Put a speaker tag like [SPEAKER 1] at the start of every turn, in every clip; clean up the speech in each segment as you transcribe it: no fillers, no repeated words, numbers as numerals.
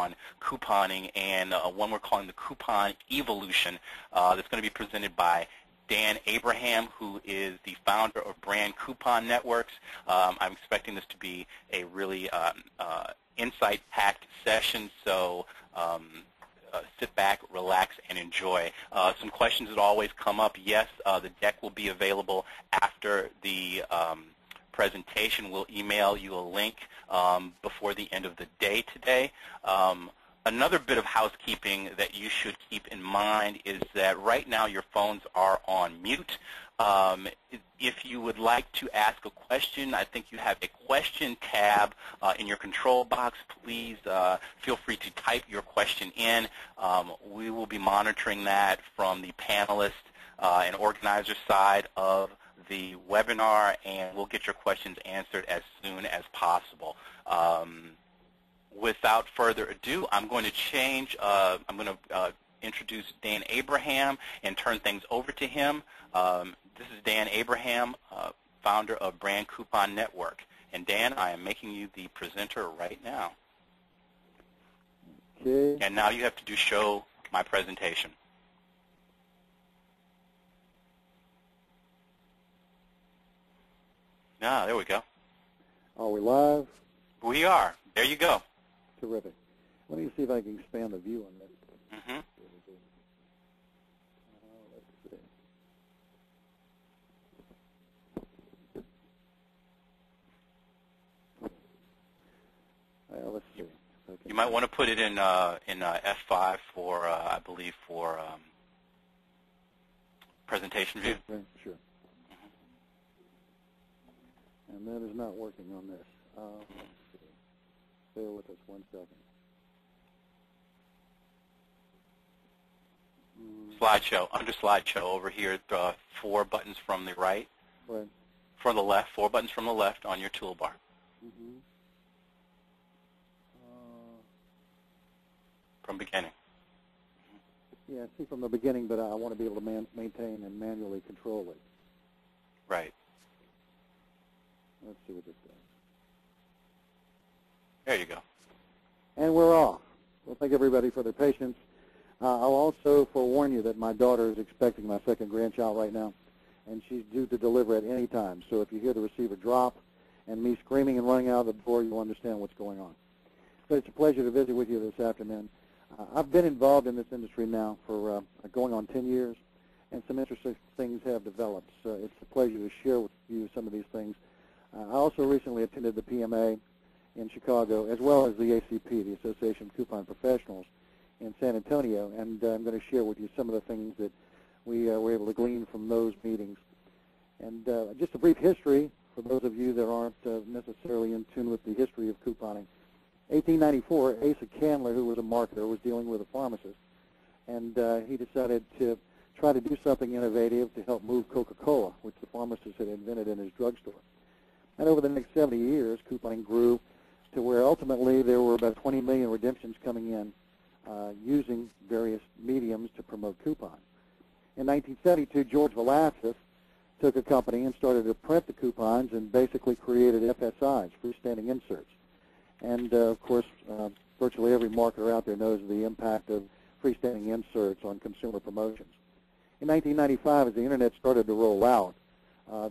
[SPEAKER 1] on couponing and one we're calling the Coupon Evolution that's going to be presented by Dan Abraham, who is the founder of Brand Coupon Networks. I'm expecting this to be a really insight-packed session, so sit back, relax, and enjoy. Some questions that always come up. Yes, the deck will be available after the presentation. We'll email you a link before the end of the day today. Another bit of housekeeping that you should keep in mind is that right now your phones are on mute. If you would like to ask a question, I think you have a question tab in your control box. Please feel free to type your question in. We will be monitoring that from the panelist and organizer side of the webinar, and we'll get your questions answered as soon as possible. Without further ado, I'm going to change. I'm going to introduce Dan Abraham and turn things over to him. This is Dan Abraham, founder of Brand Coupon Network. And Dan, I am making you the presenter right now.
[SPEAKER 2] Okay.
[SPEAKER 1] And now you have to show my presentation. Ah, there we go.
[SPEAKER 2] Are we live?
[SPEAKER 1] We are. There you go.
[SPEAKER 2] Terrific. Let me see if I can expand the view on this.
[SPEAKER 1] Mm-hmm.
[SPEAKER 2] Let's see. Let's see.
[SPEAKER 1] You might want to put it in F5 for, I believe, for presentation view.
[SPEAKER 2] Okay, sure. And that is not working on this. Let's see. Bear with us 1 second.
[SPEAKER 1] Slideshow, under slideshow over here, 4 buttons from the right.
[SPEAKER 2] Right.
[SPEAKER 1] From the left, 4 buttons from the left on your toolbar.
[SPEAKER 2] Mm-hmm.
[SPEAKER 1] From beginning.
[SPEAKER 2] Yeah, I see from the beginning, but I want to be able to maintain and manually control it.
[SPEAKER 1] Right.
[SPEAKER 2] Let's see what this does.
[SPEAKER 1] There you go.
[SPEAKER 2] And we're off. Well, thank everybody for their patience. I'll also forewarn you that my daughter is expecting my second grandchild right now, and she's due to deliver at any time. So if you hear the receiver drop and me screaming and running out of the door, you'll understand what's going on. But it's a pleasure to visit with you this afternoon. I've been involved in this industry now for going on 10 years, and some interesting things have developed. So it's a pleasure to share with you some of these things. I also recently attended the PMA in Chicago, as well as the ACP, the Association of Coupon Professionals, in San Antonio, and I'm going to share with you some of the things that we were able to glean from those meetings. And just a brief history for those of you that aren't necessarily in tune with the history of couponing. 1894, Asa Candler, who was a marketer, was dealing with a pharmacist, and he decided to try to do something innovative to help move Coca-Cola, which the pharmacist had invented in his drugstore. And over the next 70 years, couponing grew to where ultimately there were about 20 million redemptions coming in using various mediums to promote coupons. In 1972, George Velasquez took a company and started to print the coupons and basically created FSIs, freestanding inserts. And, of course, virtually every marketer out there knows the impact of freestanding inserts on consumer promotions. In 1995, as the Internet started to roll out,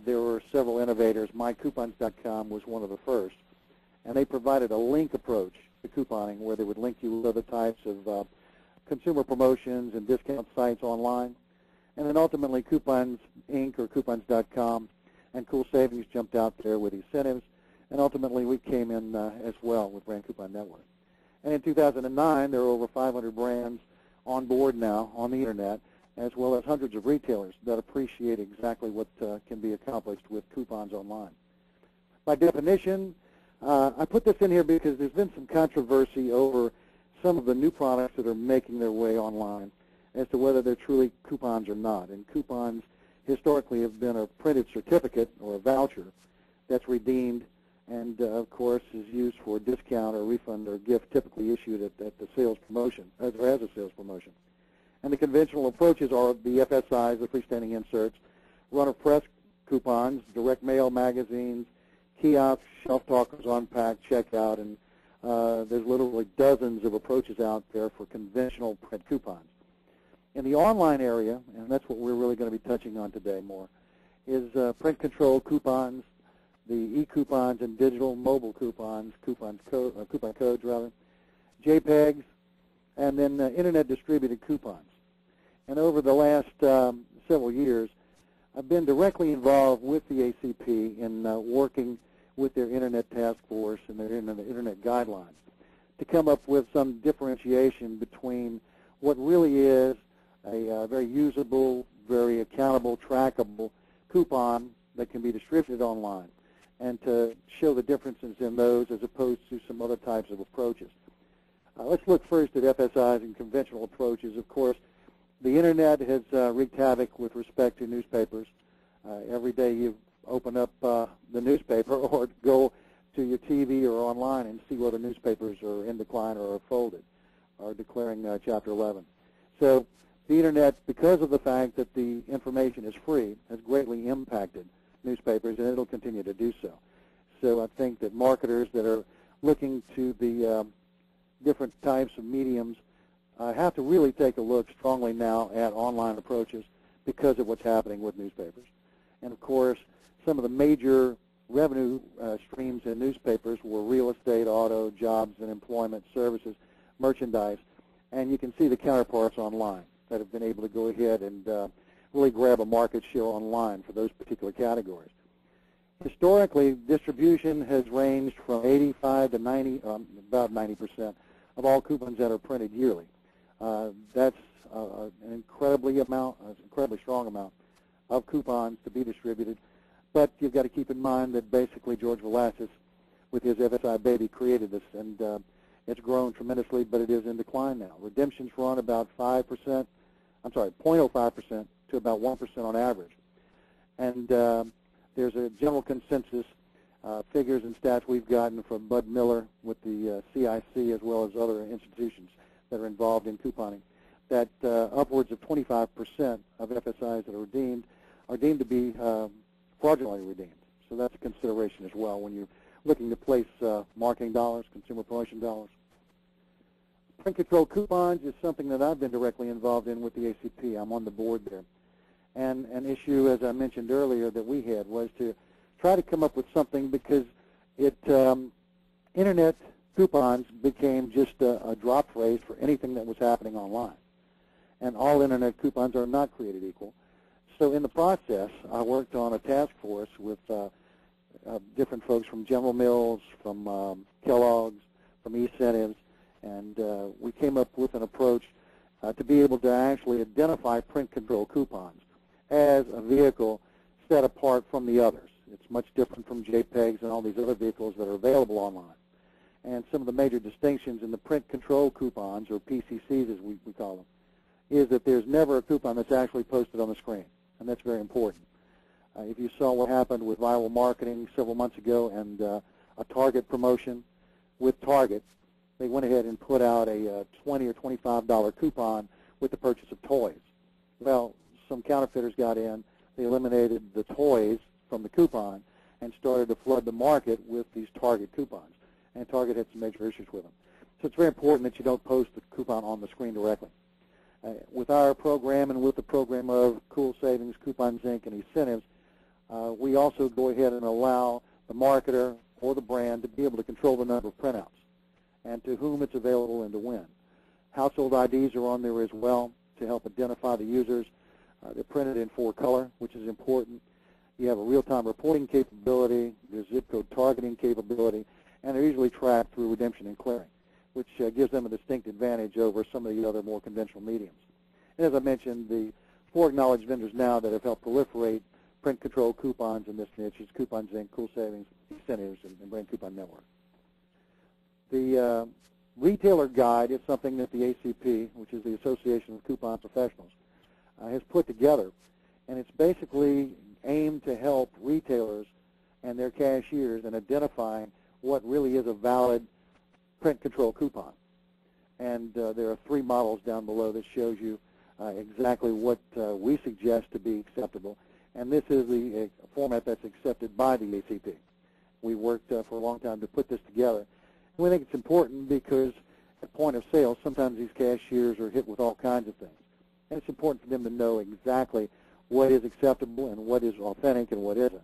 [SPEAKER 2] there were several innovators. MyCoupons.com was one of the first. And they provided a link approach to couponing where they would link you with other types of consumer promotions and discount sites online. And then ultimately Coupons Inc. or Coupons.com and Cool Savings jumped out there with incentives. And ultimately we came in as well with Brand Coupon Network. And in 2009, there are over 500 brands on board now on the Internet, as well as hundreds of retailers that appreciate exactly what can be accomplished with coupons online. By definition, I put this in here because there's been some controversy over some of the new products that are making their way online as to whether they're truly coupons or not. And coupons historically have been a printed certificate or a voucher that's redeemed and, of course, is used for a discount or refund or gift typically issued at the sales promotion, or as a sales promotion. And the conventional approaches are the FSIs, the freestanding inserts, run-of-press coupons, direct mail magazines, kiosks, shelf talkers, on pack, checkout, and there's literally dozens of approaches online area, and that's what we're really going to be touching on today more, is print control coupons, the e-coupons and digital mobile coupons, coupon codes rather, JPEGs, and then internet distributed coupons. And over the last several years, I've been directly involved with the ACP in working with their Internet Task Force and their Internet Guidelines to come up with some differentiation between what really is a very usable, very accountable, trackable coupon that can be distributed online, and to show the differences in those as opposed to some other types of approaches. Let's look first at FSIs and conventional approaches. Of course, the Internet has wreaked havoc with respect to newspapers. Every day you open up the newspaper or go to your TV or online and see whether newspapers are in decline or are folded or declaring Chapter 11. So the Internet, because of the fact that the information is free, has greatly impacted newspapers, and it'll continue to do so. So I think that marketers that are looking to the different types of mediums have to really take a look strongly now at online approaches because of what's happening with newspapers. And of course, some of the major revenue streams in newspapers were real estate, auto, jobs and employment, services, merchandise, and you can see the counterparts online that have been able to go ahead and really grab a market share online for those particular categories. Historically, distribution has ranged from 85 to 90, about 90% of all coupons that are printed yearly. That's an incredibly strong amount of coupons to be distributed. But you've got to keep in mind that basically George Velasquez, with his FSI baby, created this, and it's grown tremendously, but it is in decline now. Redemptions run about 0.05% to about 1% on average. And there's a general consensus, figures and stats we've gotten from Bud Miller with the CIC as well as other institutions that are involved in couponing, that upwards of 25% of FSIs that are deemed to be fraudulently redeemed. So that's a consideration as well when you're looking to place marketing dollars, consumer promotion dollars. Print control coupons is something that I've been directly involved in with the ACP. I'm on the board there. And an issue, as I mentioned earlier, that we had was to try to come up with something because Internet coupons became just a drop phrase for anything that was happening online. And all Internet coupons are not created equal. So in the process, I worked on a task force with different folks from General Mills, from Kellogg's, from E-Incentives, and we came up with an approach to be able to actually identify print control coupons as a vehicle set apart from the others. It's much different from JPEGs and all these other vehicles that are available online. And some of the major distinctions in the print control coupons, or PCCs as we call them, is that there's never a coupon that's actually posted on the screen, and that's very important. If you saw what happened with viral marketing several months ago and a Target promotion with Target, they went ahead and put out a $20 or $25 coupon with the purchase of toys. Well, some counterfeiters got in, they eliminated the toys from the coupon and started to flood the market with these Target coupons. And Target had some major issues with them. So it's very important that you don't post the coupon on the screen directly. With our program and with the program of Cool Savings, Coupons Inc., and Incentives, we also go ahead and allow the marketer or the brand to be able to control the number of printouts and to whom it's available and to when. Household IDs are on there as well to help identify the users. They're printed in 4-color, which is important. You have a real-time reporting capability, there's zip code targeting capability, and they're usually tracked through redemption and clearing, which gives them a distinct advantage over some of the other more conventional mediums. And as I mentioned, the 4 acknowledged vendors now that have helped proliferate print control coupons in this niche is Coupons Inc., Cool Savings, Incentives, and Brand Coupon Network. The retailer guide is something that the ACP, which is the Association of Coupon Professionals, has put together, and it's basically aimed to help retailers and their cashiers in identifying what really is a valid print control coupon. And there are 3 models down below that shows you exactly what we suggest to be acceptable. And this is the format that's accepted by the ACP. We worked for a long time to put this together. And we think it's important because at point of sale, sometimes these cashiers are hit with all kinds of things. and it's important for them to know exactly what is acceptable and what is authentic and what isn't.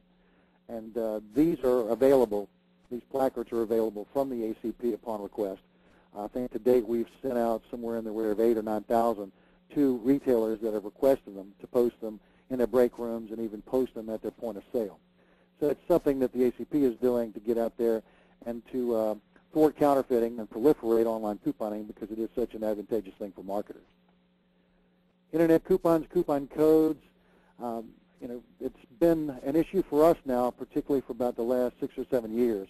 [SPEAKER 2] And these are available. These placards are available from the ACP upon request. I think to date we've sent out somewhere in the order of 8,000 or 9,000 to retailers that have requested them to post them in their break rooms and even post them at their point of sale. So it's something that the ACP is doing to get out there and to thwart counterfeiting and proliferate online couponing, because it is such an advantageous thing for marketers. Internet coupons, coupon codes, you know, it's been an issue for us now, particularly for about the last 6 or 7 years,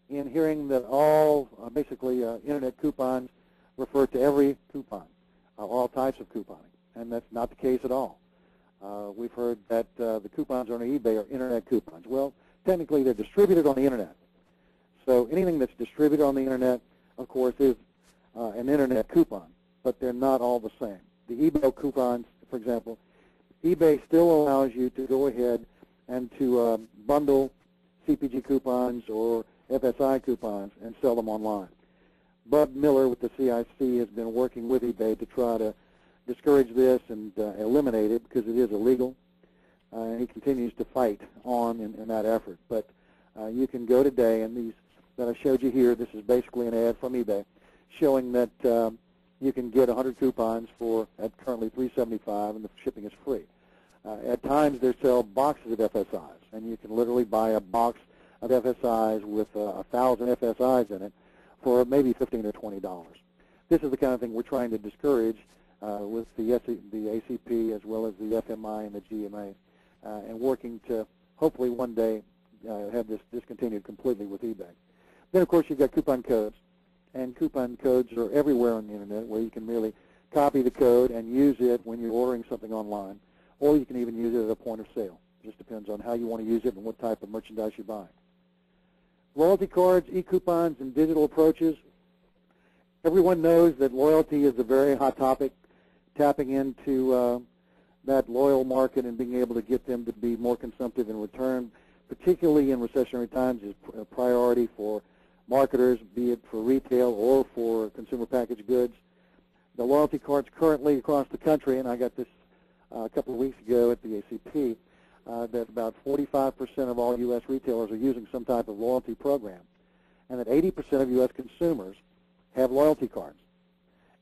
[SPEAKER 2] in hearing that all basically internet coupons refer to every coupon, all types of couponing, and that's not the case at all. We've heard that the coupons on eBay are internet coupons. Well, technically they're distributed on the internet. So anything that's distributed on the internet, of course, is an internet coupon, but they're not all the same. The eBay coupons, for example, eBay still allows you to go ahead and to bundle CPG coupons or FSI coupons and sell them online. Bud Miller with the CIC has been working with eBay to try to discourage this and eliminate it, because it is illegal, and he continues to fight on in that effort. But you can go today, and these that I showed you here, this is basically an ad from eBay showing that you can get 100 coupons for at currently $3.75, and the shipping is free. At times they sell boxes of FSIs, and you can literally buy a box of FSIs with 1,000 FSIs in it for maybe $15 or $20. This is the kind of thing we're trying to discourage with the ACP as well as the FMI and the GMA, and working to hopefully one day have this discontinued completely with eBay. Then, of course, you've got coupon codes, and coupon codes are everywhere on the internet, where you can merely copy the code and use it when you're ordering something online, or you can even use it at a point of sale. It just depends on how you want to use it and what type of merchandise you're buying. Loyalty cards, e-coupons, and digital approaches. Everyone knows that loyalty is a very hot topic. Tapping into that loyal market and being able to get them to be more consumptive in return, particularly in recessionary times, is a priority for marketers, be it for retail or for consumer packaged goods. The loyalty cards currently across the country, and I got this a couple of weeks ago at the ACP, that about 45% of all U.S. retailers are using some type of loyalty program, and that 80% of U.S. consumers have loyalty cards.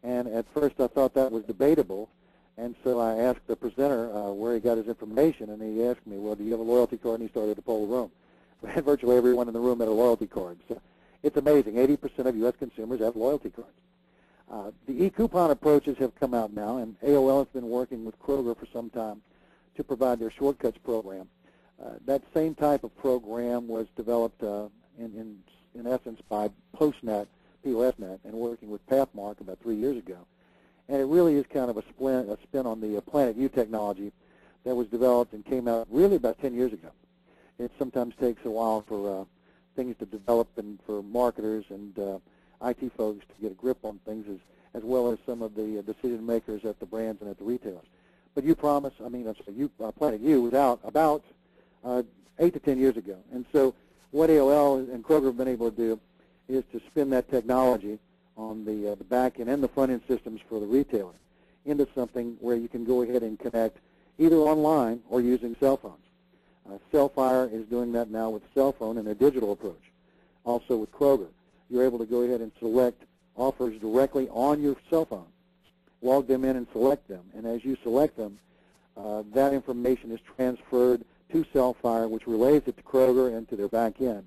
[SPEAKER 2] And at first I thought that was debatable, and so I asked the presenter where he got his information, and he asked me, well, do you have a loyalty card? And he started to poll the room. And virtually everyone in the room had a loyalty card. So it's amazing. 80% of U.S. consumers have loyalty cards. The e-coupon approaches have come out now, and AOL has been working with Kroger for some time to provide their shortcuts program. That same type of program was developed in essence by PostNet, POSNet, and working with Pathmark about 3 years ago. And it really is kind of a spin on the Planet U technology that was developed and came out really about 10 years ago. It sometimes takes a while for things to develop and for marketers and IT folks to get a grip on things, as well as some of the decision makers at the brands and at the retailers. But Planet U was out about 8 to 10 years ago. And so what AOL and Kroger have been able to do is to spin that technology on the back end and the front end systems for the retailer into something where you can go ahead and connect either online or using cell phones. Cellfire is doing that now with cell phone and a digital approach. Also with Kroger, you're able to go ahead and select offers directly on your cell phone, log them in and select them. And as you select them, that information is transferred to Cellfire, which relays it to Kroger and to their back end.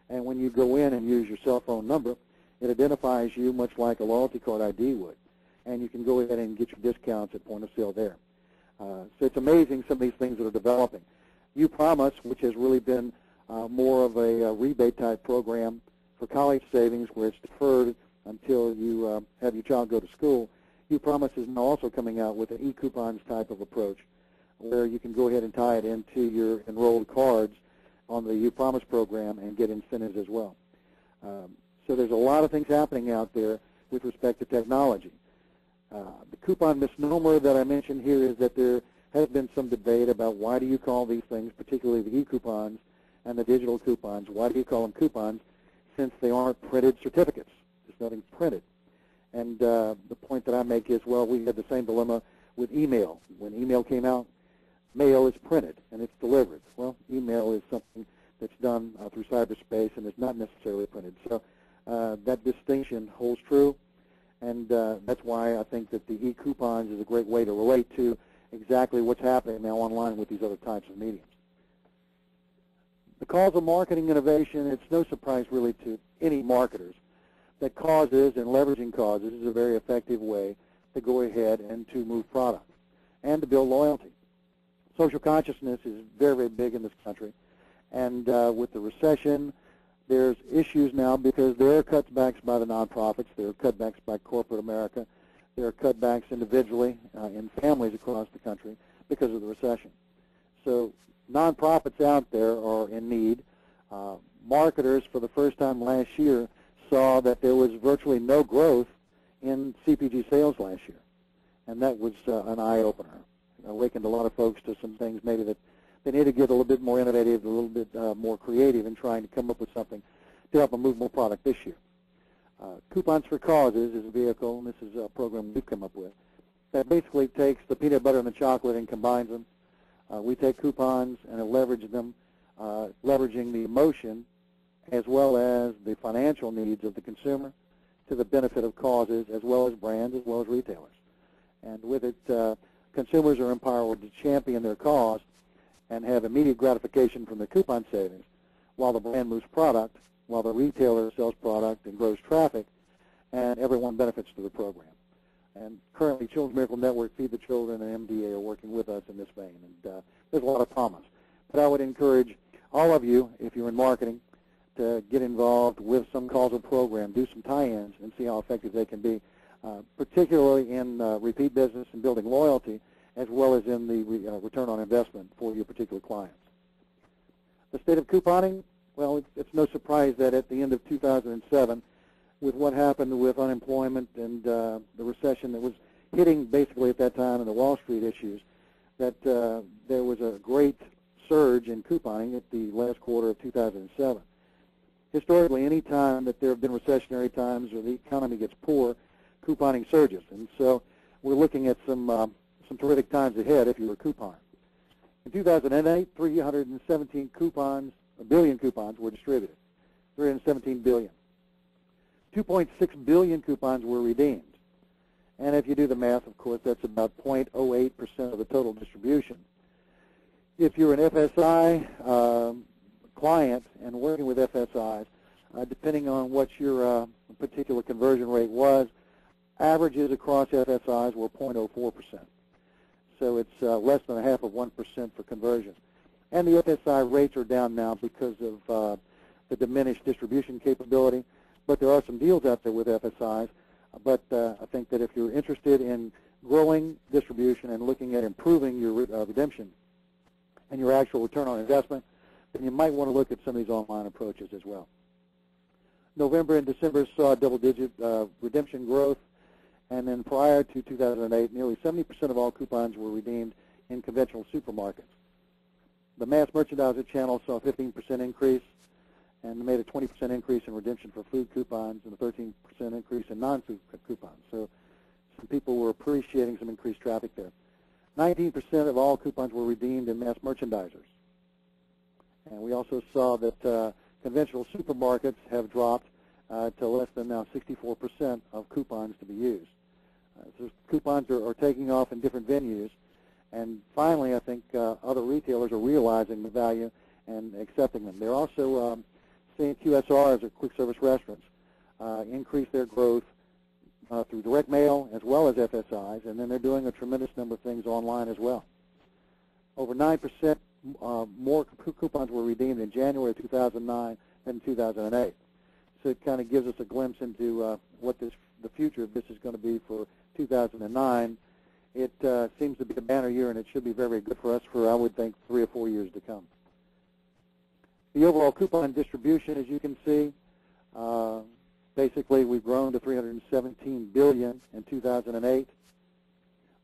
[SPEAKER 2] And when you go in and use your cell phone number, it identifies you much like a loyalty card ID would. And you can go ahead and get your discounts at point of sale there. So it's amazing some of these things that are developing. You Promise, which has really been more of a rebate-type program for college savings where it's deferred until you have your child go to school. You Promise is now also coming out with an e-coupons type of approach where you can go ahead and tie it into your enrolled cards on the You Promise program and get incentives as well. So there's a lot of things happening out there with respect to technology. The coupon misnomer that I mentioned here is that there has been some debate about why do you call these things, particularly the e-coupons and the digital coupons, why do you call them coupons since they aren't printed certificates? There's nothing printed. And the point that I make is, well, we had the same dilemma with email. When email came out, mail is printed and it's delivered. Well, email is something that's done through cyberspace and is not necessarily printed. So that distinction holds true, and that's why I think that the e-coupons is a great way to relate to exactly what's happening now online with these other types of mediums. The cause of marketing innovation, it's no surprise really to any marketers that causes and leveraging causes is a very effective way to go ahead and to move product and to build loyalty. Social consciousness is very, very big in this country, and with the recession, there's issues now because there are cutbacks by the nonprofits, there are cutbacks by corporate America, there are cutbacks individually in families across the country because of the recession. So nonprofits out there are in need. Marketers, for the first time last year, saw that there was virtually no growth in CPG sales last year, and that was an eye-opener. It awakened a lot of folks to some things maybe that they need to get a little bit more innovative, a little bit more creative in trying to come up with something to help them move more product this year. Coupons for Causes is a vehicle, and this is a program we've come up with, that basically takes the peanut butter and the chocolate and combines them. We take coupons and leverage them, leveraging the emotion as well as the financial needs of the consumer to the benefit of causes as well as brands as well as retailers. And with it, consumers are empowered to champion their cause and have immediate gratification from their coupon savings while the brand moves product, while the retailer sells product and grows traffic, and everyone benefits through the program. And currently, Children's Miracle Network, Feed the Children, and MDA are working with us in this vein. And there's a lot of promise. But I would encourage all of you, if you're in marketing, to get involved with some causal program, do some tie-ins, and see how effective they can be, particularly in repeat business and building loyalty, as well as in the return on investment for your particular clients. The state of couponing, well, it's no surprise that at the end of 2007, with what happened with unemployment and the recession that was hitting basically at that time and the Wall Street issues, that there was a great surge in couponing at the last quarter of 2007. Historically, any time that there have been recessionary times or the economy gets poor, couponing surges. And so we're looking at some terrific times ahead if you're a couponer. In 2008, 317 billion coupons were distributed, 317 billion. 2.6 billion coupons were redeemed. And if you do the math, of course, that's about 0.08% of the total distribution. If you're an FSI client and working with FSIs, depending on what your particular conversion rate was, averages across FSIs were 0.04%. So it's less than 0.5% for conversion. And the FSI rates are down now because of the diminished distribution capability. But there are some deals out there with FSIs. But I think that if you're interested in growing distribution and looking at improving your redemption and your actual return on investment, then you might want to look at some of these online approaches as well. November and December saw double-digit redemption growth. And then prior to 2008, nearly 70% of all coupons were redeemed in conventional supermarkets. The mass merchandiser channel saw a 15% increase and made a 20% increase in redemption for food coupons and a 13% increase in non-food coupons. So some people were appreciating some increased traffic there. 19% of all coupons were redeemed in mass merchandisers. And we also saw that conventional supermarkets have dropped to less than now 64% of coupons to be used. So coupons are taking off in different venues. And finally, I think other retailers are realizing the value and accepting them. They're also seeing QSRs, or quick service restaurants, increase their growth through direct mail as well as FSIs, and then they're doing a tremendous number of things online as well. Over 9% more coupons were redeemed in January of 2009 than 2008. So it kind of gives us a glimpse into what the future of this is going to be for 2009. It seems to be a banner year, and it should be very, very good for us for, I would think, 3 or 4 years to come. The overall coupon distribution, as you can see, basically we've grown to 317 billion in 2008.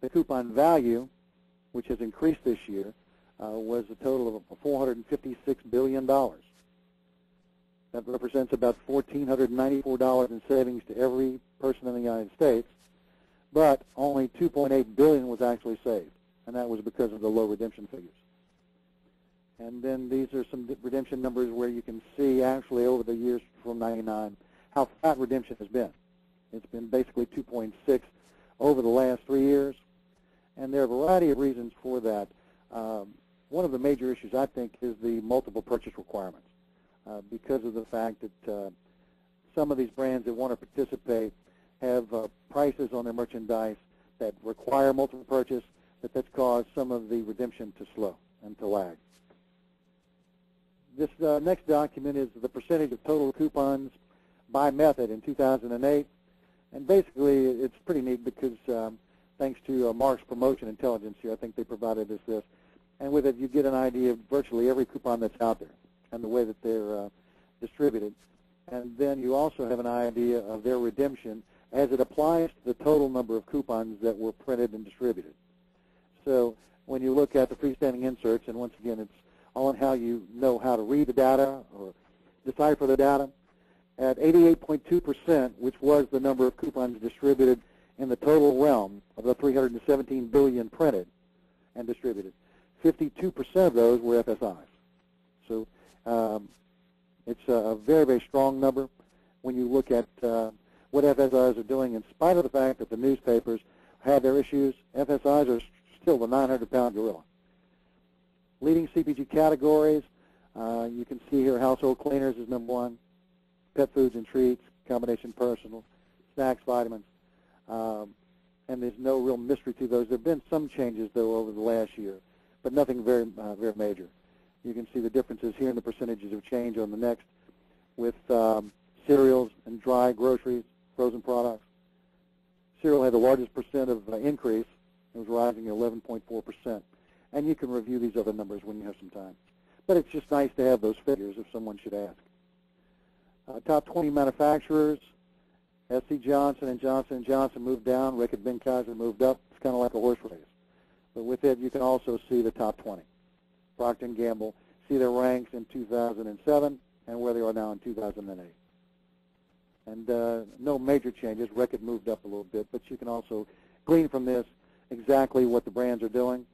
[SPEAKER 2] The coupon value, which has increased this year, was a total of $456 billion. That represents about $1,494 in savings to every person in the United States. but only $2.8 billion was actually saved, and that was because of the low redemption figures. And then these are some redemption numbers where you can see actually over the years from 99 how flat redemption has been. It's been basically 2.6 over the last 3 years, and there are a variety of reasons for that. One of the major issues, I think, is the multiple purchase requirements because of the fact that some of these brands that want to participate have prices on their merchandise that require multiple purchase, that's caused some of the redemption to slow and to lag. This next document is the percentage of total coupons by method in 2008. And basically, it's pretty neat because thanks to Mark's promotion intelligence here, I think they provided us this. And with it, you get an idea of virtually every coupon that's out there and the way that they're distributed. And then you also have an idea of their redemption as it applies to the total number of coupons that were printed and distributed. So when you look at the freestanding inserts, and once again, it's all on how you know how to read the data or decipher the data, at 88.2%, which was the number of coupons distributed in the total realm of the 317 billion printed and distributed, 52% of those were FSIs. So it's a very, very strong number when you look at what FSIs are doing. In spite of the fact that the newspapers have their issues, FSIs are still the 900-pound gorilla. Leading CPG categories, you can see here household cleaners is number one, pet foods and treats, combination personal, snacks, vitamins, and there's no real mystery to those. There have been some changes, though, over the last year, but nothing very major. You can see the differences here in the percentages of change on the next with cereals and dry groceries, frozen products. Cereal had the largest percent of increase. It was rising at 11.4%. And you can review these other numbers when you have some time. But it's just nice to have those figures if someone should ask. Top 20 manufacturers, S.C. Johnson and Johnson & Johnson moved down. Reckitt Benckiser moved up. It's kind of like a horse race. But with it, you can also see the top 20. Procter & Gamble, see their ranks in 2007 and where they are now in 2008. And no major changes. Reckitt moved up a little bit, but you can also glean from this exactly what the brands are doing.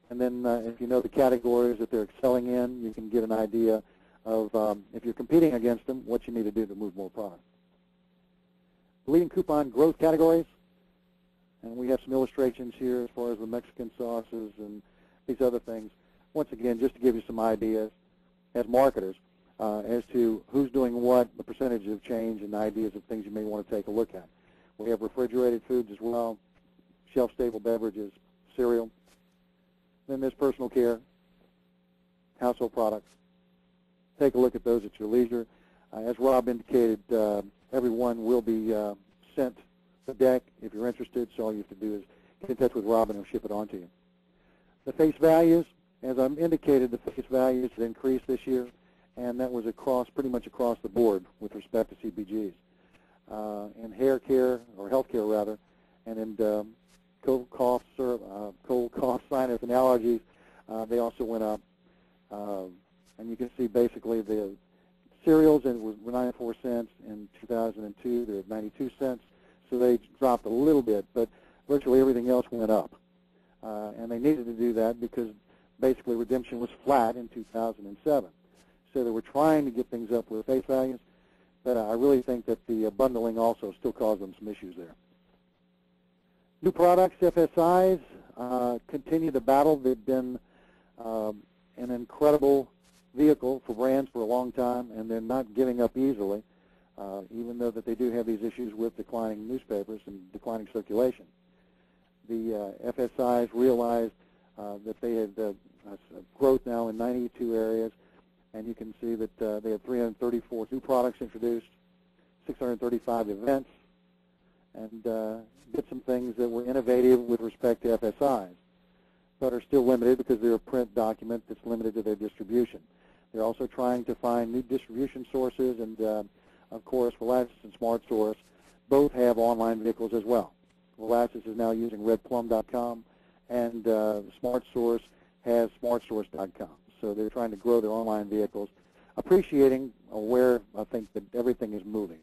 [SPEAKER 2] And then if you know the categories that they're excelling in, you can get an idea of, if you're competing against them, what you need to do to move more product. Leading coupon growth categories, and we have some illustrations here as far as the Mexican sauces and these other things. Once again, just to give you some ideas as marketers as to who's doing what, the percentage of change, and ideas of things you may want to take a look at. We have refrigerated foods as well, shelf-stable beverages, cereal. Then there's personal care, household products. Take a look at those at your leisure. As Rob indicated, everyone will be sent the deck if you're interested, so all you have to do is get in touch with Rob and he'll ship it on to you. The face values, as I indicated, the face values have increased this year, and that was pretty much across the board with respect to CPGs. In hair care, or health care rather, and in cold, cough, sinus, and allergies, they also went up. And you can see basically the cereals were 94 cents in 2002. They're at 92 cents, so they dropped a little bit, but virtually everything else went up. And they needed to do that because basically redemption was flat in 2007. So they were trying to get things up with face values, but I really think that the bundling also still caused them some issues there. New products, FSIs, continue the battle. They've been an incredible vehicle for brands for a long time, and they're not giving up easily, even though that they do have these issues with declining newspapers and declining circulation. The FSIs realized that they had growth now in 92 areas, and you can see that they had 334 new products introduced, 635 events, and did some things that were innovative with respect to FSIs, but are still limited because they're a print document that's limited to their distribution. They're also trying to find new distribution sources, and of course, Velasquez and SmartSource both have online vehicles as well. Velasquez is now using redplum.com, and SmartSource has smartsource.com. So they're trying to grow their online vehicles, appreciating where I think that everything is moving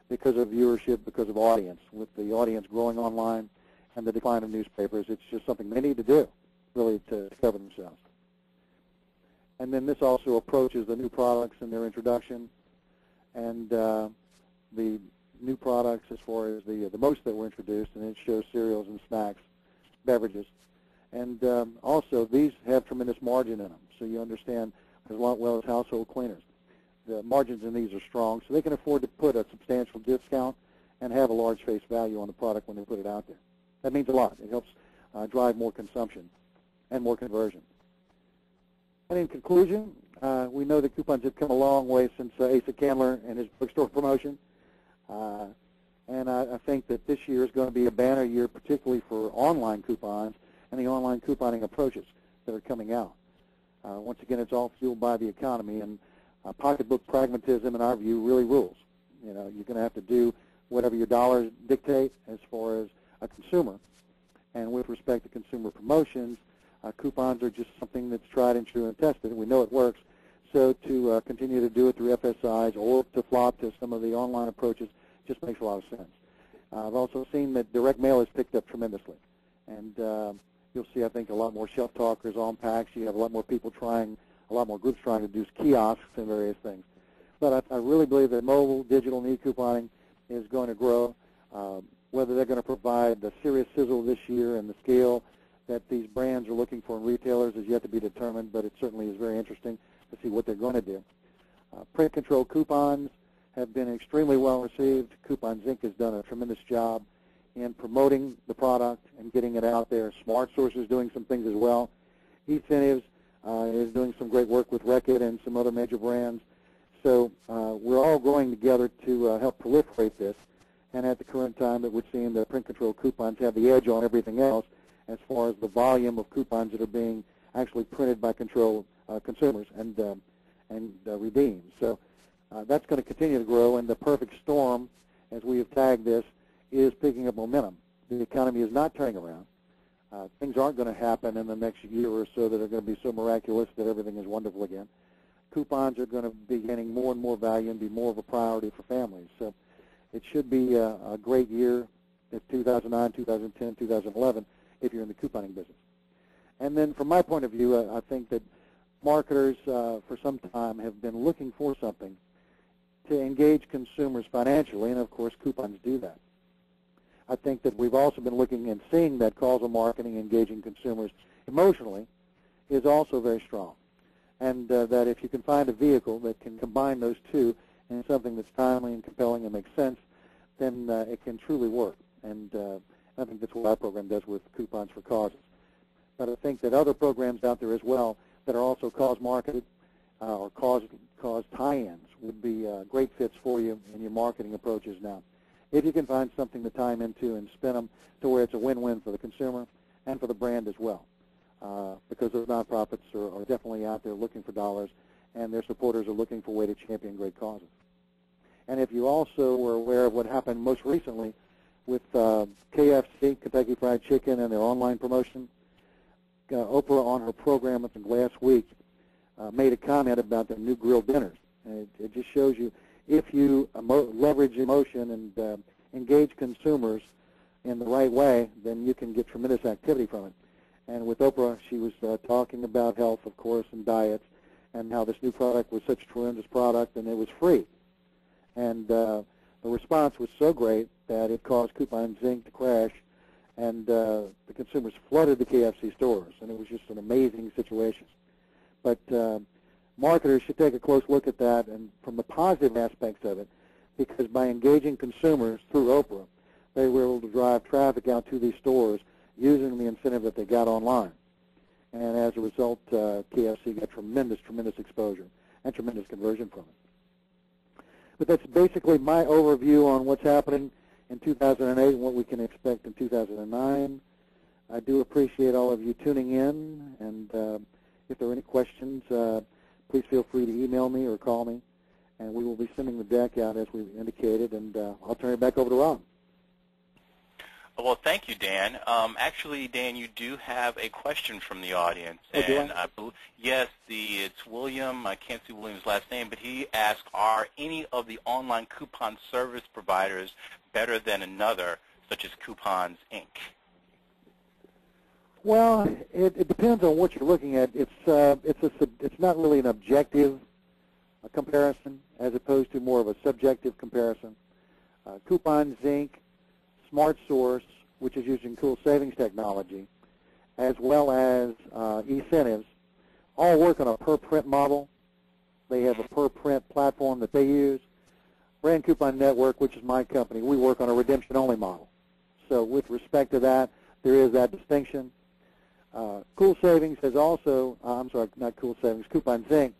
[SPEAKER 2] because of viewership, because of audience. With the audience growing online and the decline of newspapers. It's just something they need to do, really, to cover themselves. And then this also approaches the new products and their introduction, and the new products as far as the most that were introduced, and it shows cereals and snacks, beverages. And also, these have tremendous margin in them, so you understand, as well as household cleaners. The margins in these are strong, so they can afford to put a substantial discount and have a large face value on the product when they put it out there. That means a lot. It helps drive more consumption and more conversion. And in conclusion, we know that coupons have come a long way since Asa Candler and his bookstore promotion. And I think that this year is going to be a banner year, particularly for online coupons and the online couponing approaches that are coming out. Once again, it's all fueled by the economy, and pocketbook pragmatism, in our view, really rules. You know, you're going to have to do whatever your dollars dictate as far as a consumer. And with respect to consumer promotions, coupons are just something that's tried and true and tested, and we know it works. So to continue to do it through FSIs or to flop to some of the online approaches just makes a lot of sense. I've also seen that direct mail has picked up tremendously. And you'll see, I think, a lot more shelf talkers on packs. You have a lot more people trying, a lot more groups trying to do kiosks and various things. But I really believe that mobile, digital, and e-couponing is going to grow. Whether they're going to provide the serious sizzle this year and the scale that these brands are looking for in retailers is yet to be determined, but it certainly is very interesting to see what they're going to do. Print control coupons have been extremely well received. Coupons Inc. has done a tremendous job in promoting the product and getting it out there. Smart Source is doing some things as well. E-Incentives is doing some great work with Reckitt and some other major brands. So we're all growing together to help proliferate this. And at the current time, it would seem that print control coupons have the edge on everything else as far as the volume of coupons that are being actually printed by consumers and redeemed. So that's going to continue to grow, and the perfect storm, as we have tagged this, is picking up momentum. The economy is not turning around. Things aren't going to happen in the next year or so that are going to be so miraculous that everything is wonderful again. Coupons are going to be gaining more and more value and be more of a priority for families. So it should be a great year in 2009, 2010, 2011 if you're in the couponing business. And then from my point of view, I think that marketers for some time have been looking for something to engage consumers financially, and of course coupons do that. I think that we've also been looking and seeing that causal marketing engaging consumers emotionally is also very strong. And that if you can find a vehicle that can combine those two in something that's timely and compelling and makes sense, then it can truly work. And I think that's what our program does with Coupons for Causes. But I think that other programs out there as well that are also cause-marketed or cause tie-ins would be great fits for you in your marketing approaches now. If you can find something to tie them into and spin them to where it's a win-win for the consumer and for the brand as well. Because those nonprofits are definitely out there looking for dollars, and their supporters are looking for a way to champion great causes. And if you also were aware of what happened most recently with KFC, Kentucky Fried Chicken, and their online promotion, Oprah on her program last week made a comment about their new grilled dinners. And it just shows you if you leverage emotion and engage consumers in the right way, then you can get tremendous activity from it. And with Oprah, she was talking about health, of course, and diets, and how this new product was such a tremendous product, and it was free. And the response was so great that it caused Coupons Inc. to crash, and the consumers flooded the KFC stores, and it was just an amazing situation. But marketers should take a close look at that and from the positive aspects of it, because by engaging consumers through Oprah, they were able to drive traffic out to these stores using the incentive that they got online. And as a result, KFC got tremendous exposure and tremendous conversion from it. But that's basically my overview on what's happening in 2008 and what we can expect in 2009. I do appreciate all of you tuning in, and if there are any questions, please feel free to email me or call me, and we will be sending the deck out as we indicated, and I'll turn it back over to Rob.
[SPEAKER 1] Well, thank you, Dan. Actually, Dan, you do have a question from the audience.
[SPEAKER 2] Oh, do
[SPEAKER 1] and
[SPEAKER 2] I?
[SPEAKER 1] Yes, it's William. I can't see William's last name, but he asked, are any of the online coupon service providers better than another, such as Coupons Inc.?
[SPEAKER 2] Well, it depends on what you're looking at. It's not really an objective comparison as opposed to more of a subjective comparison. Coupon Zinc, Smart Source, which is using Cool Savings technology, as well as eCentives, all work on a per-print model. They have a per-print platform that they use. Brand Coupon Network, which is my company, we work on a redemption-only model. So with respect to that, there is that distinction. Cool Savings has also, not Cool Savings, Coupon Zinc,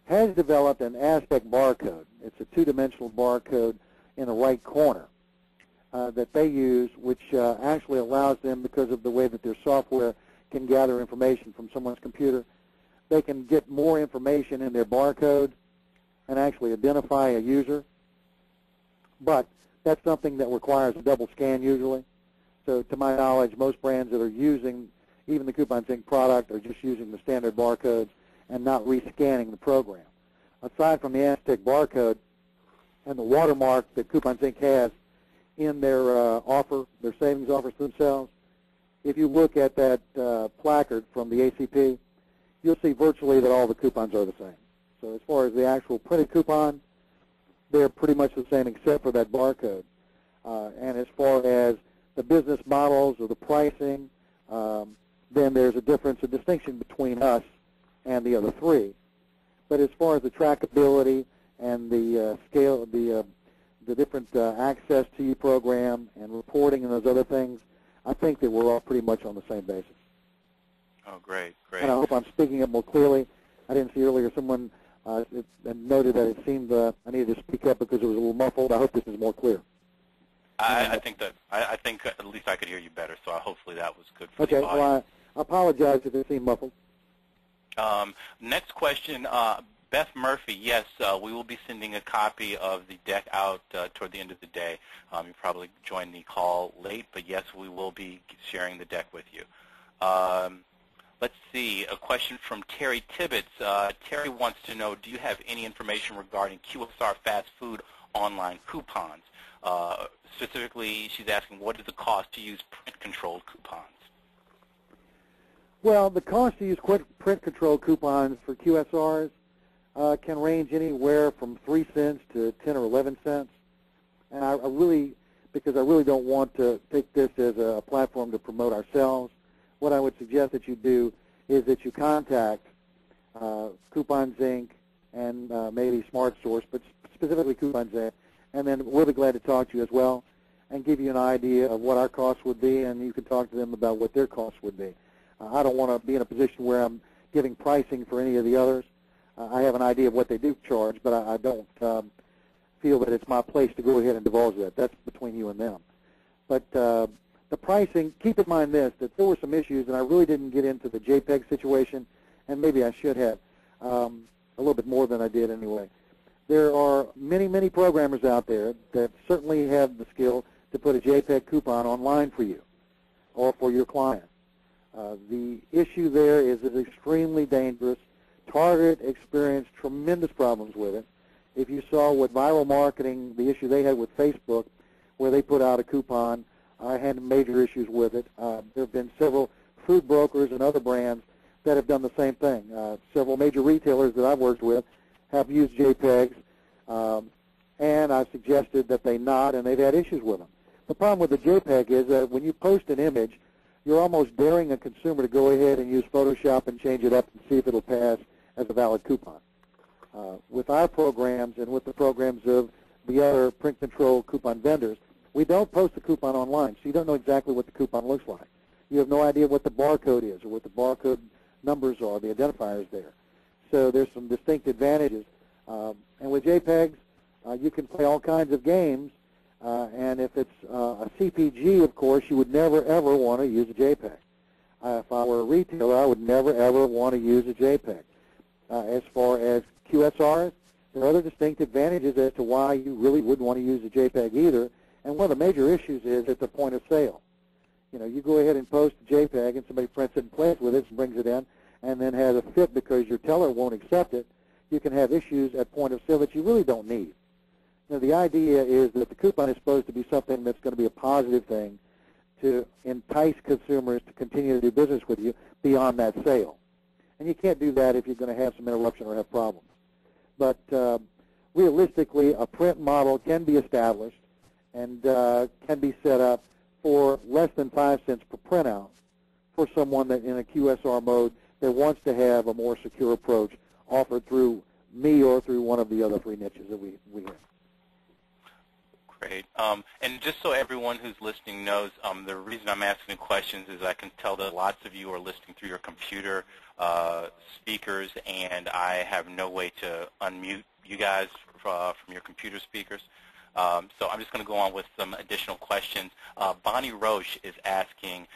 [SPEAKER 2] has developed an Aztec barcode. It's a two-dimensional barcode in the right corner that they use, which actually allows them, because of the way that their software can gather information from someone's computer, they can get more information in their barcode and actually identify a user. But that's something that requires a double scan usually. So to my knowledge, most brands that are using even the Coupon Zinc product are just using the standard barcodes and not rescanning the program. Aside from the Aztec barcode and the watermark that Coupon Zinc has in their their savings offers themselves, if you look at that placard from the ACP, you'll see virtually that all the coupons are the same. So as far as the actual printed coupon, they're pretty much the same except for that barcode. And as far as the business models or the pricing, then there's a difference, a distinction between us and the other three. But as far as the trackability and the scale, the different access to you program and reporting and those other things, I think that we're all pretty much on the same basis.
[SPEAKER 1] Oh, great, great.
[SPEAKER 2] And I hope I'm speaking up more clearly. I didn't see earlier someone noted that it seemed I needed to speak up because it was a little muffled. I hope this is more clear.
[SPEAKER 1] I think at least I could hear you better, so hopefully that was good for
[SPEAKER 2] the
[SPEAKER 1] audience.
[SPEAKER 2] Well, I apologize if it seemed muffled.
[SPEAKER 1] Next question, Beth Murphy. Yes, we will be sending a copy of the deck out toward the end of the day. You probably joined the call late, but yes, we will be sharing the deck with you. Let's see, a question from Terry Tibbetts. Terry wants to know, do you have any information regarding QSR fast food online coupons? Specifically, she's asking, what is the cost to use print-controlled coupons?
[SPEAKER 2] Well, the cost to use print-controlled coupons for QSRs can range anywhere from 3 cents to 10 or 11 cents. And because I really don't want to take this as a platform to promote ourselves, what I would suggest that you do is that you contact Coupon Zinc and maybe Smart Source, but specifically Coupon Zinc, and then we'll be glad to talk to you as well and give you an idea of what our costs would be, and you can talk to them about what their costs would be. I don't want to be in a position where I'm giving pricing for any of the others. I have an idea of what they do charge, but I don't feel that it's my place to go ahead and divulge that. That's between you and them. But the pricing, keep in mind this, that there were some issues, and I really didn't get into the JPEG situation, and maybe I should have a little bit more than I did anyway. There are many, many programmers out there that certainly have the skill to put a JPEG coupon online for you or for your client. The issue there is it's extremely dangerous. Target experienced tremendous problems with it. If you saw what viral marketing, the issue they had with Facebook, where they put out a coupon, I had major issues with it. There have been several food brokers and other brands that have done the same thing. Several major retailers that I've worked with have used JPEGs, and I've suggested that they not, and they've had issues with them. The problem with the JPEG is that when you post an image, you're almost daring a consumer to go ahead and use Photoshop and change it up and see if it'll pass as a valid coupon. With our programs and with the programs of the other print-controlled coupon vendors, we don't post the coupon online, so you don't know exactly what the coupon looks like. You have no idea what the barcode is or what the barcode numbers are, the identifiers there. So there's some distinct advantages. And with JPEGs, you can play all kinds of games, and if it's a CPG, of course, you would never, ever want to use a JPEG. If I were a retailer, I would never, ever want to use a JPEG. As far as QSRs, there are other distinct advantages as to why you really wouldn't want to use a JPEG either, and one of the major issues is at the point of sale. You know, you go ahead and post a JPEG, and somebody prints it and plays with it and brings it in, and then has a fit because your teller won't accept it. You can have issues at point of sale that you really don't need. You know, the idea is that the coupon is supposed to be something that's going to be a positive thing to entice consumers to continue to do business with you beyond that sale. And you can't do that if you're going to have some interruption or have problems. But realistically, a print model can be established and can be set up for less than 5 cents per printout for someone that in a QSR mode that wants to have a more secure approach offered through me or through one of the other 3 niches that we have.
[SPEAKER 1] Great. And just so everyone who's listening knows, the reason I'm asking the questions is I can tell that lots of you are listening through your computer speakers, and I have no way to unmute you guys from your computer speakers. So I'm just going to go on with some additional questions. Bonnie Roche is asking,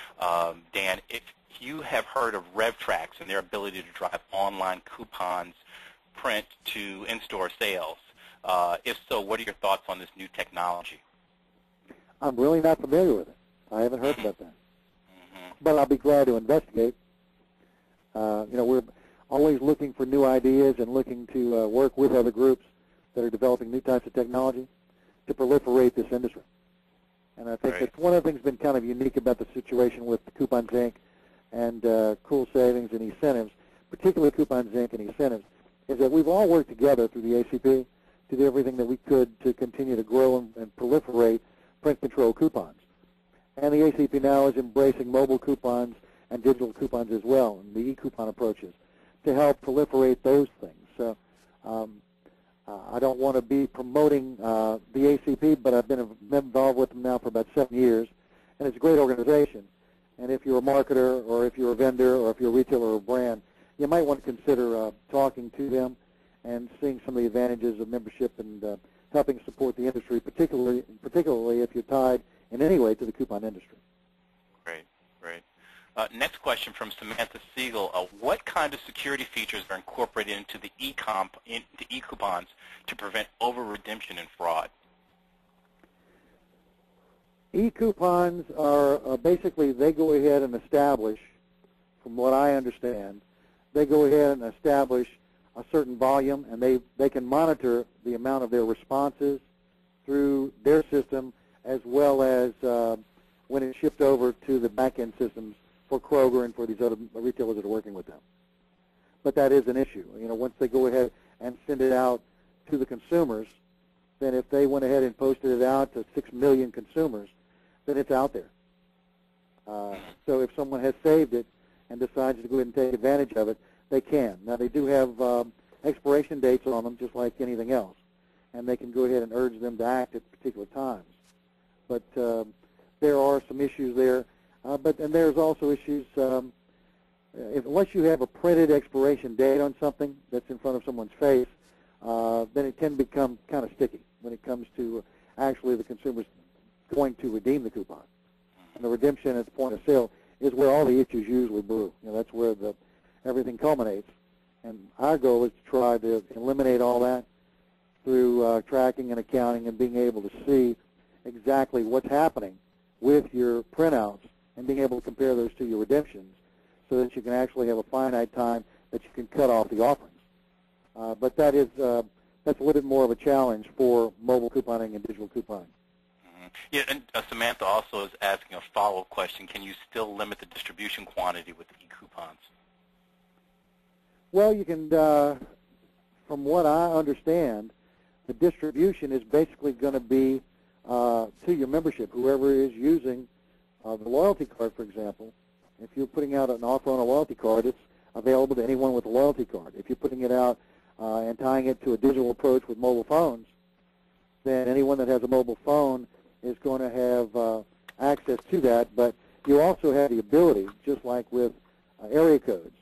[SPEAKER 1] Dan, if you have heard of RevTrax and their ability to drive online coupons print to in-store sales. If so, what are your thoughts on this new technology?
[SPEAKER 2] I'm really not familiar with it. I haven't heard about that. But I'll be glad to investigate. We're always looking for new ideas and looking to work with other groups that are developing new types of technology to proliferate this industry. And I think that's one of the things that's been kind of unique about the situation with the Coupons Inc. and Cool Savings and Incentives, particularly Coupons Inc. and Incentives, is that we've all worked together through the ACP to do everything that we could to continue to grow and proliferate print control coupons. And the ACP now is embracing mobile coupons and digital coupons as well, and the e-coupon approaches, to help proliferate those things. So I don't want to be promoting the ACP, but I've been involved with them now for about 7 years, and it's a great organization. And if you're a marketer or if you're a vendor or if you're a retailer or a brand, you might want to consider talking to them and seeing some of the advantages of membership and helping support the industry, particularly if you're tied in any way to the coupon industry.
[SPEAKER 1] Great, great. Next question from Samantha Siegel. What kind of security features are incorporated into the e-coupons to prevent over-redemption and fraud?
[SPEAKER 2] E-coupons are basically, they go ahead and establish, from what I understand, they go ahead and establish a certain volume, and they can monitor the amount of their responses through their system, as well as when it's shipped over to the back-end systems for Kroger and for these other retailers that are working with them. But that is an issue. Once they go ahead and send it out to the consumers, then if they went ahead and posted it out to 6 million consumers, then it's out there. So if someone has saved it and decides to go ahead and take advantage of it, they can. Now, they do have expiration dates on them, just like anything else, and they can go ahead and urge them to act at particular times. But there are some issues there. And there's also issues, unless you have a printed expiration date on something that's in front of someone's face, then it can become kind of sticky when it comes to actually the consumers going to redeem the coupon. And the redemption at the point of sale is where all the issues usually brew. That's where everything culminates. And our goal is to try to eliminate all that through tracking and accounting and being able to see exactly what's happening with your printouts and being able to compare those to your redemptions so that you can actually have a finite time that you can cut off the offerings. But that's a little bit more of a challenge for mobile couponing and digital couponing.
[SPEAKER 1] Yeah, and Samantha also is asking a follow-up question. Can you still limit the distribution quantity with e-coupons?
[SPEAKER 2] Well, you can, from what I understand, the distribution is basically going to be to your membership, whoever is using the loyalty card, for example. If you're putting out an offer on a loyalty card, it's available to anyone with a loyalty card. If you're putting it out and tying it to a digital approach with mobile phones, then anyone that has a mobile phone is going to have access to that. But you also have the ability, just like with area codes,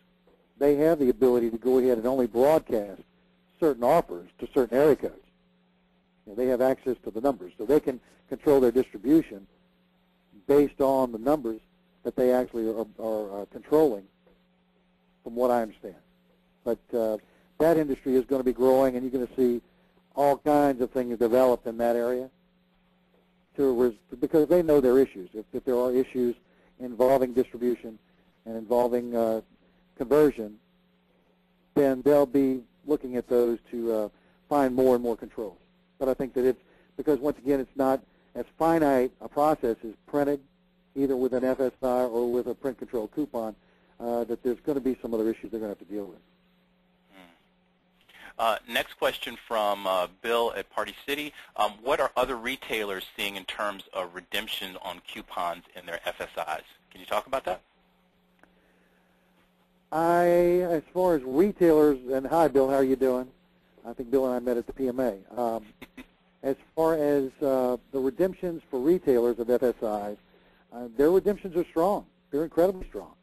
[SPEAKER 2] they have the ability to go ahead and only broadcast certain offers to certain area codes. They have access to the numbers, so they can control their distribution based on the numbers that they actually are controlling, from what I understand. But that industry is going to be growing, and you're going to see all kinds of things develop in that area because they know their issues. If there are issues involving distribution and involving conversion, then they'll be looking at those to find more and more controls. But I think that it's because, once again, it's not as finite a process as printed either with an FSI or with a print control coupon, that there's going to be some other issues they're going to have to deal with.
[SPEAKER 1] Next question from Bill at Party City. What are other retailers seeing in terms of redemption on coupons in their FSIs? Can you talk about that?
[SPEAKER 2] As far as retailers, and hi, Bill, how are you doing? I think Bill and I met at the PMA. As far as the redemptions for retailers of FSIs, their redemptions are strong. They're incredibly strong.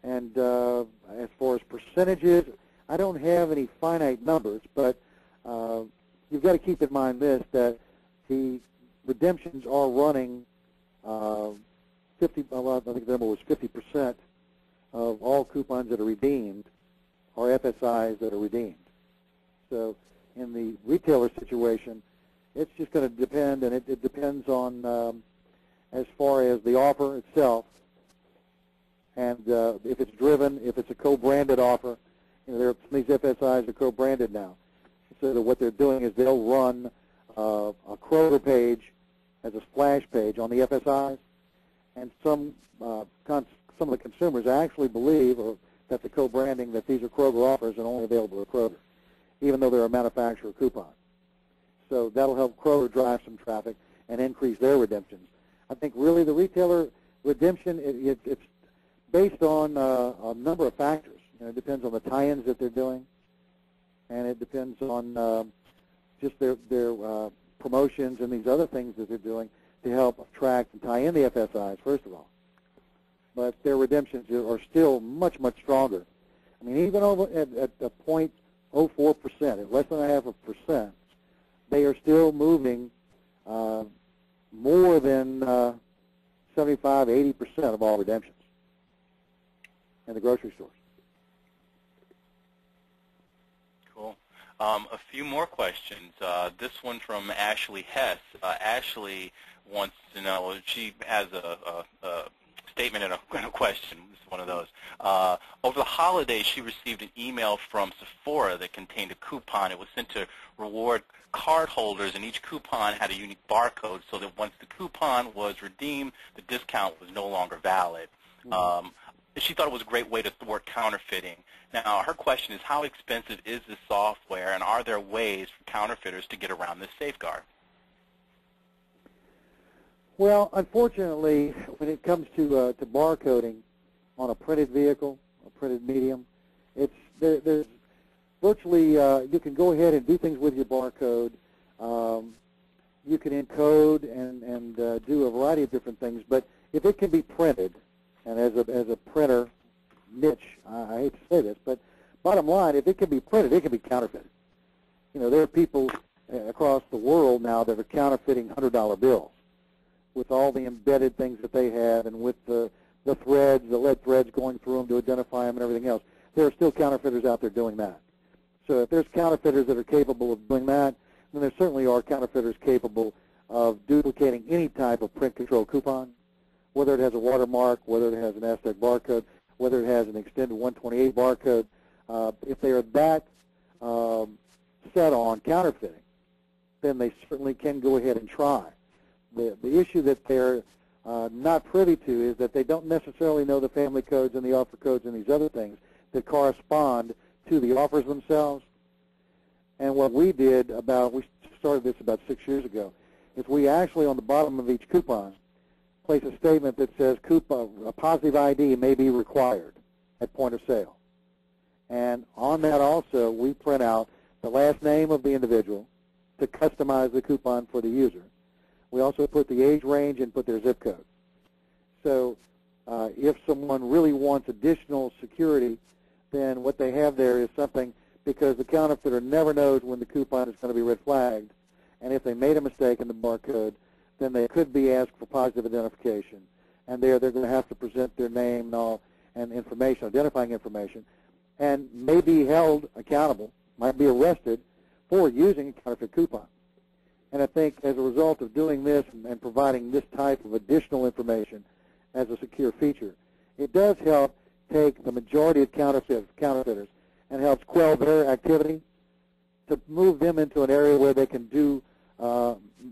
[SPEAKER 2] And as far as percentages, I don't have any finite numbers, but you've got to keep in mind this, that the redemptions are running 50, I think the number was 50% of all coupons that are redeemed are FSIs that are redeemed. So in the retailer situation, it's just going to depend, and it depends on as far as the offer itself, and if it's driven, if it's a co-branded offer. You know, these FSIs are co-branded now. So that what they're doing is they'll run a Kroger page as a splash page on the FSIs, and some of the consumers actually believe that the co-branding, that these are Kroger offers and only available at Kroger, even though they're a manufacturer coupon. So that'll help Kroger drive some traffic and increase their redemptions. I think really the retailer redemption, it's based on a number of factors. You know, it depends on the tie-ins that they're doing, and it depends on just their promotions and these other things that they're doing to help attract and tie in the FSIs, first of all. But their redemptions are still much, much stronger. I mean, even over at a 0.04%, at less than 0.5%, they are still moving more than 75, 80% of all redemptions in the grocery stores.
[SPEAKER 1] Cool. A few more questions. This one from Ashley Hess. Ashley wants to know, she has a statement and a question. This is one of those. Over the holidays, she received an email from Sephora that contained a coupon. It was sent to reward card holders, and each coupon had a unique barcode so that once the coupon was redeemed, the discount was no longer valid. She thought it was a great way to thwart counterfeiting. Now, her question is, how expensive is this software, and are there ways for counterfeiters to get around this safeguard?
[SPEAKER 2] Well, unfortunately, when it comes to barcoding on a printed vehicle, a printed medium, there's virtually, you can go ahead and do things with your barcode. You can encode and do a variety of different things, but if it can be printed, and as a printer niche, I hate to say this, but bottom line, if it can be printed, it can be counterfeited. You know, there are people across the world now that are counterfeiting $100 bills with all the embedded things that they have, and with the threads, the lead threads going through them to identify them and everything else. There are still counterfeiters out there doing that. So if there's counterfeiters that are capable of doing that, then there certainly are counterfeiters capable of duplicating any type of print control coupon, whether it has a watermark, whether it has an Aztec barcode, whether it has an extended 128 barcode. If they are that set on counterfeiting, then they certainly can go ahead and try. The issue that they're not privy to is that they don't necessarily know the family codes and the offer codes and these other things that correspond to the offers themselves. And what we did we started this about 6 years ago, is we actually on the bottom of each coupon place a statement that says a positive ID may be required at point of sale. And on that also, we print out the last name of the individual to customize the coupon for the user. We also put the age range and put their zip code. So if someone really wants additional security, then what they have there is something, because the counterfeiter never knows when the coupon is going to be red flagged, and if they made a mistake in the barcode, then they could be asked for positive identification, and they're going to have to present their name and all, and information, identifying information, and may be held accountable, might be arrested for using a counterfeit coupon. And I think as a result of doing this and providing this type of additional information as a secure feature, it does help take the majority of counterfeiters and helps quell their activity to move them into an area where they can do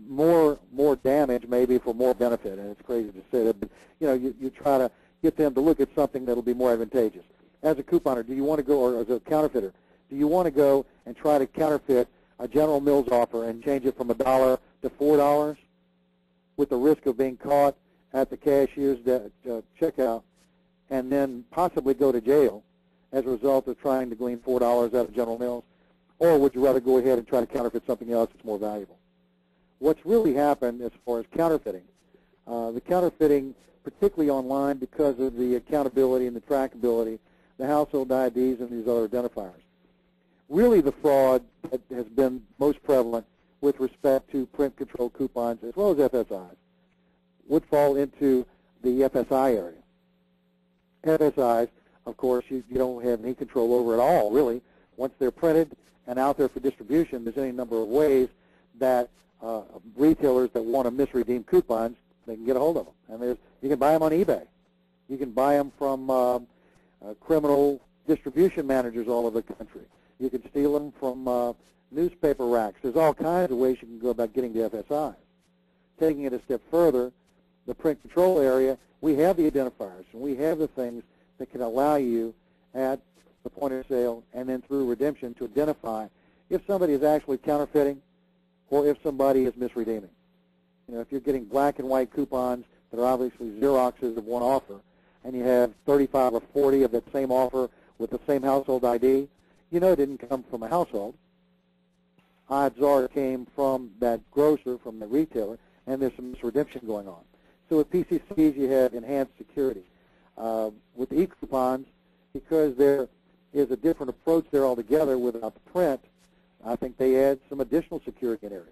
[SPEAKER 2] more damage maybe maybe for more benefit, and it's crazy to say that, but you try to get them to look at something that will be more advantageous. As a couponer, do you want to go, or as a counterfeiter, do you want to go and try to counterfeit a General Mills offer and change it from $1 to $4 with the risk of being caught at the cashier's checkout and then possibly go to jail as a result of trying to glean $4 out of General Mills? Or would you rather go ahead and try to counterfeit something else that's more valuable? What's really happened as far as counterfeiting, the counterfeiting, particularly online because of the accountability and the trackability, the household IDs and these other identifiers. Really the fraud that has been most prevalent with respect to print control coupons as well as FSIs would fall into the FSI area. FSIs, of course, you don't have any control over at all, really. Once they're printed and out there for distribution, there's any number of ways that retailers that want to misredeem coupons, they can get a hold of them. And you can buy them on eBay. You can buy them from criminal distribution managers all over the country. You can steal them from newspaper racks. There's all kinds of ways you can go about getting the FSIs. Taking it a step further, the print control area, we have the identifiers, and we have the things that can allow you at the point of sale and then through redemption to identify if somebody is actually counterfeiting or if somebody is misredeeming. If you're getting black and white coupons that are obviously Xeroxes of one offer, and you have 35 or 40 of that same offer with the same household ID, it didn't come from a household. Odds are it came from that grocer, from the retailer, and there's some misredemption going on. So with PCCs, you have enhanced security. With e-coupons, because there is a different approach there altogether without the print, I think they add some additional security in areas.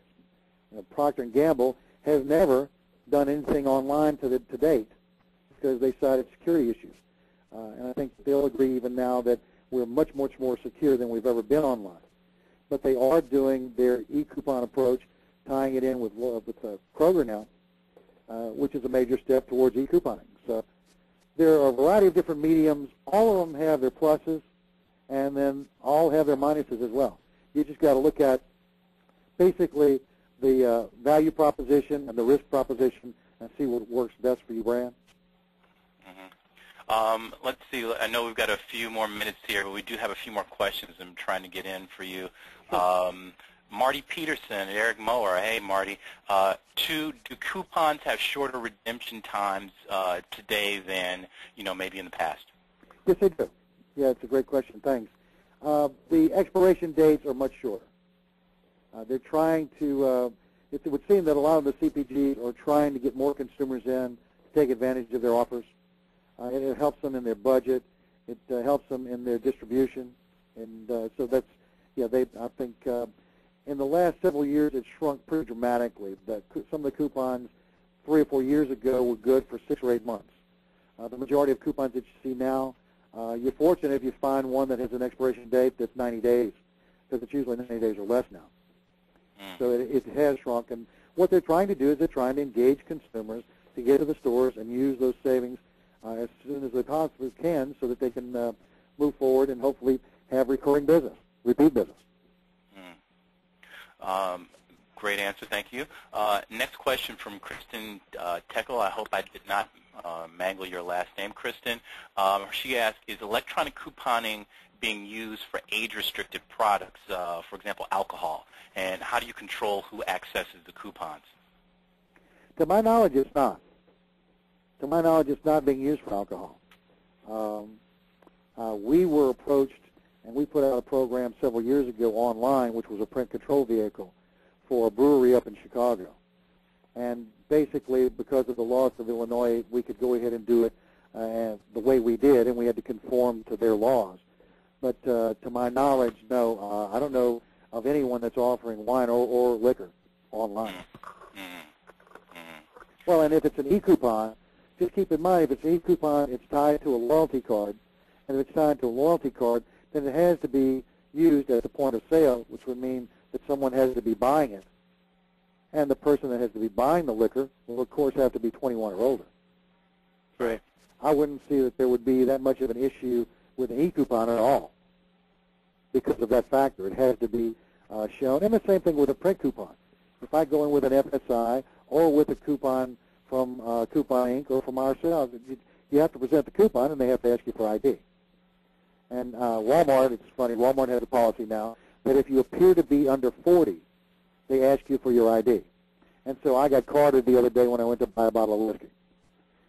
[SPEAKER 2] Procter & Gamble has never done anything online to date because they cited security issues. And I think they'll agree even now that we're much more secure than we've ever been online. But they are doing their e-coupon approach, tying it in with Kroger now, which is a major step towards e-couponing. So there are a variety of different mediums. All of them have their pluses, and then all have their minuses as well. You just got to look at basically the value proposition and the risk proposition and see what works best for your brand.
[SPEAKER 1] Let's see. I know we've got a few more minutes here, but we do have a few more questions I'm trying to get in for you. Marty Peterson, Eric Mower. Hey, Marty. Do coupons have shorter redemption times today than maybe in the past?
[SPEAKER 2] Yes, they do. Yeah, it's a great question. Thanks. The expiration dates are much shorter. They're trying to. It would seem that a lot of the CPGs are trying to get more consumers in to take advantage of their offers. It helps them in their budget. It helps them in their distribution, and so that's I think in the last several years it's shrunk pretty dramatically. Some of the coupons 3 or 4 years ago were good for 6 or 8 months. The majority of coupons that you see now, you're fortunate if you find one that has an expiration date that's 90 days, because it's usually 90 days or less now. So it has shrunk, and what they're trying to do is they're trying to engage consumers to get to the stores and use those savings as soon as they possibly can so that they can move forward and hopefully have recurring business, repeat business.
[SPEAKER 1] Great answer. Thank you. Next question from Kristen Teckel. I hope I did not mangle your last name, Kristen. She asked, is electronic couponing being used for age-restricted products, for example, alcohol? And how do you control who accesses the coupons?
[SPEAKER 2] To my knowledge, it's not. To my knowledge, it's not being used for alcohol. We were approached, and we put out a program several years ago online, which was a print control vehicle for a brewery up in Chicago. And basically, because of the laws of Illinois, we could go ahead and do it the way we did, and we had to conform to their laws. But to my knowledge, no, I don't know of anyone that's offering wine or liquor online. Well, and if it's an e-coupon, just keep in mind, if it's an e-coupon, it's tied to a loyalty card. And if it's tied to a loyalty card, then it has to be used at the point of sale, which would mean that someone has to be buying it. And the person that has to be buying the liquor will, of course, have to be 21 or older.
[SPEAKER 1] Right.
[SPEAKER 2] I wouldn't see that there would be that much of an issue with an e-coupon at all because of that factor. It has to be shown. And the same thing with a print coupon. If I go in with an FSI or with a coupon from Coupon Inc. or from ourselves. You have to present the coupon, and they have to ask you for ID. And Walmart, it's funny, Walmart has a policy now that if you appear to be under 40, they ask you for your ID. And so I got carded the other day when I went to buy a bottle of whiskey.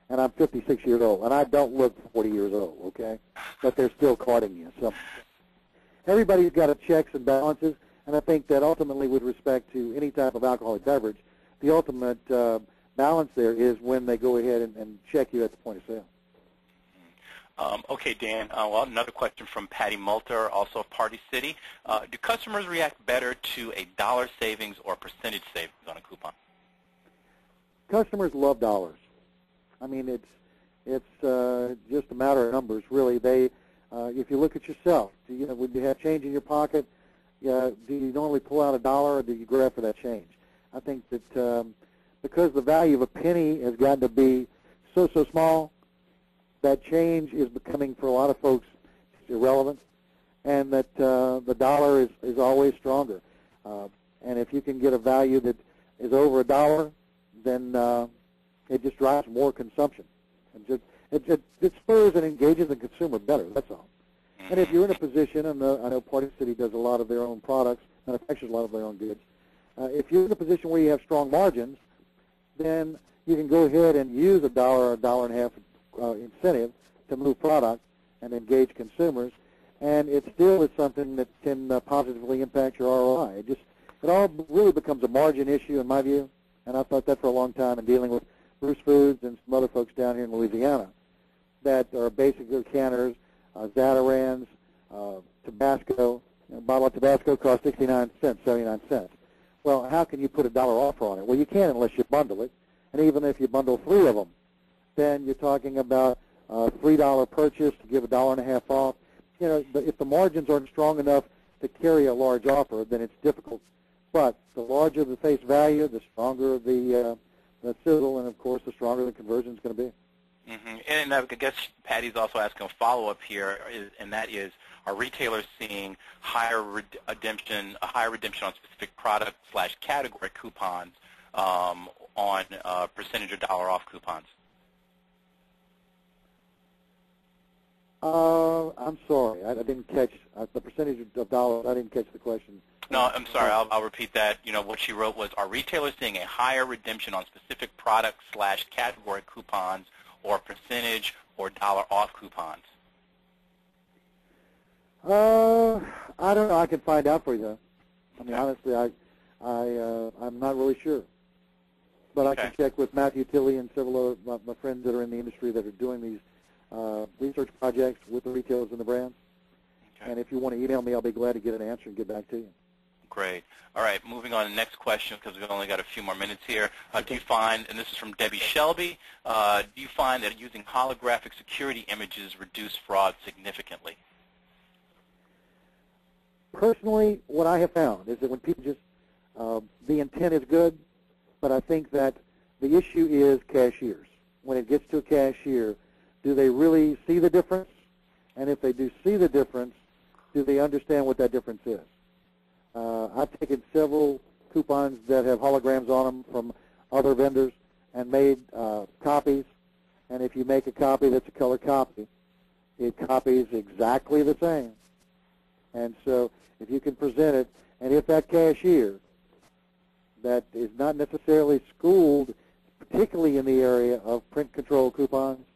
[SPEAKER 2] And I'm 56 years old, and I don't look 40 years old, okay? But they're still carding you. So everybody's got a checks and balances, and I think that ultimately with respect to any type of alcoholic beverage, the ultimate balance there is when they go ahead and check you at the point of sale.
[SPEAKER 1] Okay, Dan. Well, another question from Patty Multer, also of Party City. Do customers react better to a dollar savings or percentage savings on a coupon?
[SPEAKER 2] Customers love dollars. I mean, it's just a matter of numbers, really. They, if you look at yourself, when you have change in your pocket, do you normally pull out a dollar or do you grab for that change? I think that because the value of a penny has gotten to be so small, that change is becoming, for a lot of folks, irrelevant, and that the dollar is always stronger. And if you can get a value that is over a dollar, then it just drives more consumption. And it spurs and engages the consumer better, that's all. And if you're in a position, and I know Party City does a lot of their own products, manufactures a lot of their own goods, if you're in a position where you have strong margins, then you can go ahead and use a dollar or $1.50 incentive to move product and engage consumers, and it still is something that can positively impact your ROI. It all really becomes a margin issue in my view, and I thought that for a long time in dealing with Bruce Foods and some other folks down here in Louisiana that are basically canners, Zatarans, Tabasco. A bottle of Tabasco costs 69 cents, 79 cents. Well, how can you put a dollar offer on it? Well, you can't unless you bundle it, and even if you bundle 3 of them, then you're talking about a $3 purchase to give $1.50 off. If the margins aren't strong enough to carry a large offer, then it's difficult. But the larger the face value, the stronger the sizzle, and of course, the stronger the conversion is going to be.
[SPEAKER 1] Mm-hmm. And I guess Patty's also asking a follow-up here, and that is, are retailers seeing a higher redemption on specific product/category coupons on percentage or dollar off coupons?
[SPEAKER 2] I'm sorry, I didn't catch the percentage of dollars. I didn't catch the question.
[SPEAKER 1] No, I'm sorry. I'll repeat that. What she wrote was, are retailers seeing a higher redemption on specific product/category coupons or percentage or dollar off coupons?
[SPEAKER 2] I don't know. I can find out for you, though. I mean, honestly, I'm not really sure. But I can check with Matthew Tilley and several of my friends that are in the industry that are doing these research projects with the retailers and the brands. Okay. And if you want to email me, I'll be glad to get an answer and get back to you.
[SPEAKER 1] Great. All right, moving on to the next question because we've only got a few more minutes here. Do you find, and this is from Debbie Shelby, do you find that using holographic security images reduce fraud significantly?
[SPEAKER 2] Personally, what I have found is that when people just, the intent is good, but I think that the issue is cashiers. When it gets to a cashier, do they really see the difference? And if they do see the difference, do they understand what that difference is? I've taken several coupons that have holograms on them from other vendors and made copies. And if you make a copy that's a color copy, it copies exactly the same. And so if you can present it, and if that cashier that is not necessarily schooled, particularly in the area of print control coupons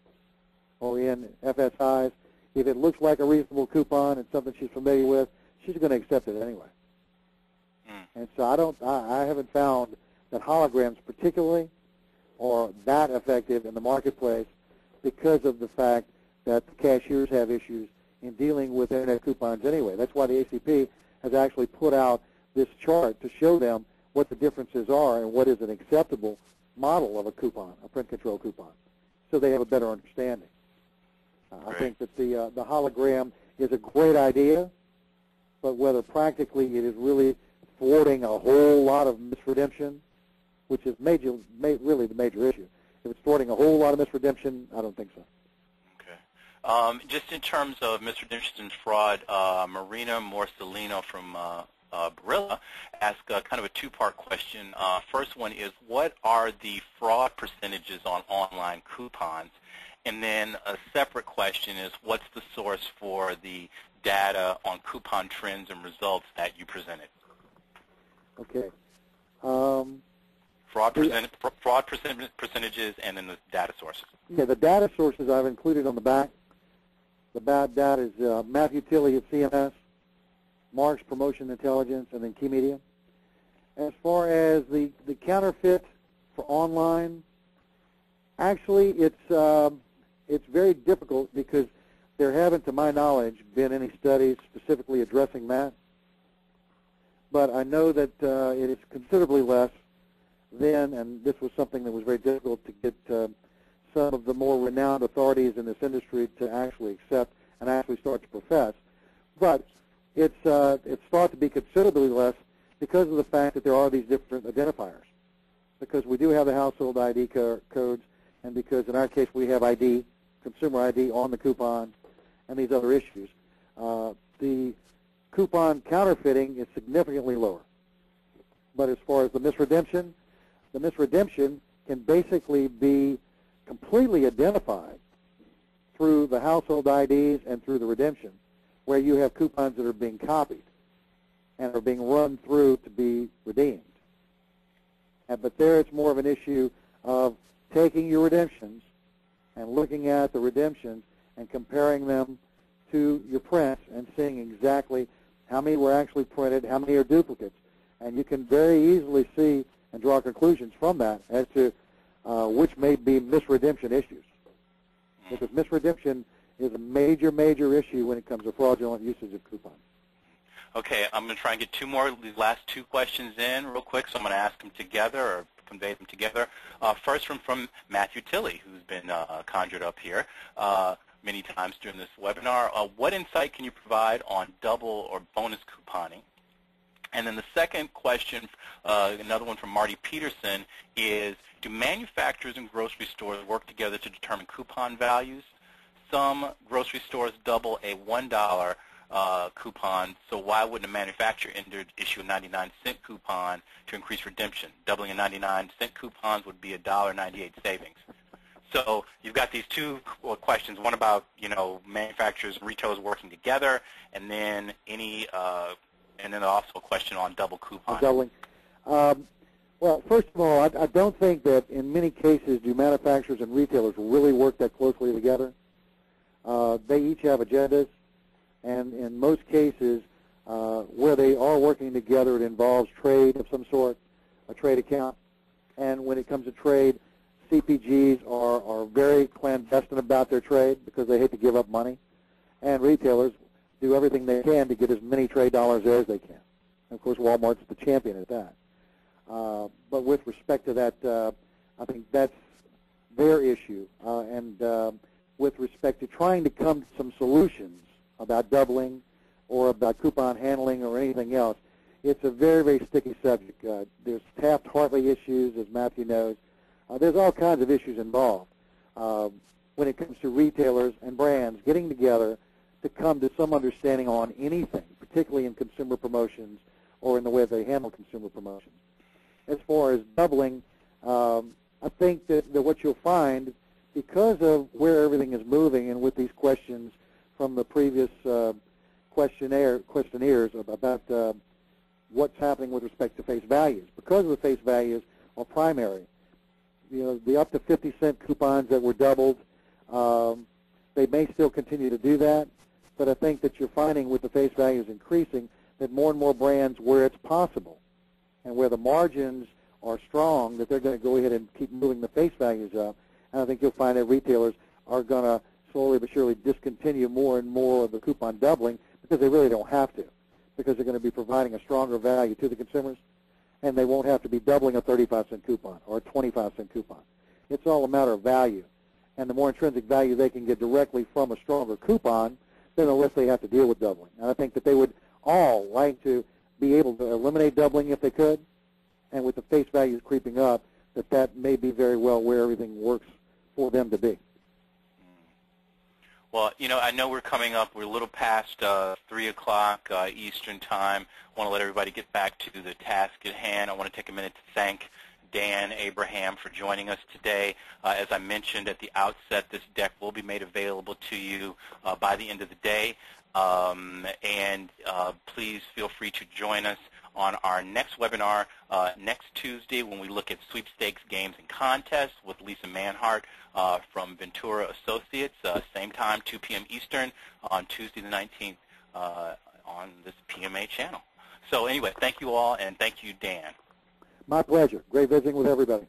[SPEAKER 2] or in FSIs, if it looks like a reasonable coupon and something she's familiar with, she's going to accept it anyway. And so I haven't found that holograms particularly are that effective in the marketplace because of the fact that the cashiers have issues in dealing with internet coupons anyway. That's why the ACP has actually put out this chart to show them what the differences are and what is an acceptable model of a coupon, a print control coupon, so they have a better understanding. I think that the hologram is a great idea, but whether practically it is really thwarting a whole lot of misredemption, which is really the major issue. If it's thwarting a whole lot of misredemption, I don't think so.
[SPEAKER 1] Okay. Just in terms of misredemption and fraud, Marina Morcellino from Barilla, ask kind of a two-part question. First one is, what are the fraud percentages on online coupons? And then a separate question is, what's the source for the data on coupon trends and results that you presented?
[SPEAKER 2] Okay.
[SPEAKER 1] Fraud percentages and then the data sources.
[SPEAKER 2] Yeah, the data sources I've included on the back. The bad data is Matthew Tilley at CMS, Mark's Promotion Intelligence, and then Key Media. As far as the counterfeit for online, actually it's very difficult because there haven't, to my knowledge, been any studies specifically addressing that. But I know that it is considerably less than, and this was something that was very difficult to get some of the more renowned authorities in this industry to actually accept and actually start to profess. But it's thought to be considerably less because of the fact that there are these different identifiers. Because we do have the household ID codes, and because in our case we have ID, consumer ID on the coupon, and these other issues. The coupon counterfeiting is significantly lower. But as far as the misredemption can basically be completely identified through the household IDs and through the redemption, where you have coupons that are being copied and are being run through to be redeemed. But there it's more of an issue of taking your redemptions and looking at the redemptions and comparing them to your prints and seeing exactly how many were actually printed, how many are duplicates. And you can very easily see and draw conclusions from that as to which may be misredemption issues. Because misredemption is a major, major issue when it comes to fraudulent usage of coupons.
[SPEAKER 1] Okay, I'm going to try and get these last two questions in real quick, so I'm going to ask them together or convey them together. First from Matthew Tilley, who's been conjured up here many times during this webinar. What insight can you provide on double or bonus couponing? And then the second question, another one from Marty Peterson, is do manufacturers and grocery stores work together to determine coupon values? Some grocery stores double a $1 coupon, so why wouldn't a manufacturer issue a 99-cent coupon to increase redemption? Doubling a 99-cent coupons would be a $1.98 savings. So you've got these two questions, one about, manufacturers and retailers working together, and then and then also a question on double coupon.
[SPEAKER 2] Doubling. Well, first of all, I don't think that in many cases do manufacturers and retailers really work that closely together. They each have agendas, and in most cases where they are working together, it involves trade of some sort, a trade account. And when it comes to trade, CPGs are very clandestine about their trade because they hate to give up money, and retailers do everything they can to get as many trade dollars as they can. And of course, Walmart's the champion at that. But with respect to that, I think that's their issue. And with respect to trying to come to some solutions about doubling or about coupon handling or anything else, it's a very, very sticky subject. There's Taft-Hartley issues, as Matthew knows. There's all kinds of issues involved when it comes to retailers and brands getting together to come to some understanding on anything, particularly in consumer promotions or in the way they handle consumer promotions. As far as doubling, I think that what you'll find, because of where everything is moving and with these questions from the previous questionnaires about what's happening with respect to face values, because of the face values are primary. The up to 50-cent coupons that were doubled, they may still continue to do that, but I think that you're finding with the face values increasing that more and more brands, where it's possible and where the margins are strong, that they're going to go ahead and keep moving the face values up. And I think you'll find that retailers are going to slowly but surely discontinue more and more of the coupon doubling because they really don't have to, because they're going to be providing a stronger value to the consumers, and they won't have to be doubling a 35-cent coupon or a 25-cent coupon. It's all a matter of value. And the more intrinsic value they can get directly from a stronger coupon, then the less they have to deal with doubling. And I think that they would all like to be able to eliminate doubling if they could, and with the face values creeping up, that may be very well where everything works for them to be.
[SPEAKER 1] Well, I know we're coming up. We're a little past 3 o'clock Eastern Time. I want to let everybody get back to the task at hand. I want to take a minute to thank Dan Abraham for joining us today. As I mentioned at the outset, this deck will be made available to you by the end of the day. Please feel free to join us on our next webinar next Tuesday when we look at sweepstakes games and contests with Lisa Manhart from Ventura Associates, same time, 2 p.m. Eastern on Tuesday the 19th on this PMA channel. So anyway, thank you all, and thank you, Dan.
[SPEAKER 2] My pleasure. Great visiting with everybody.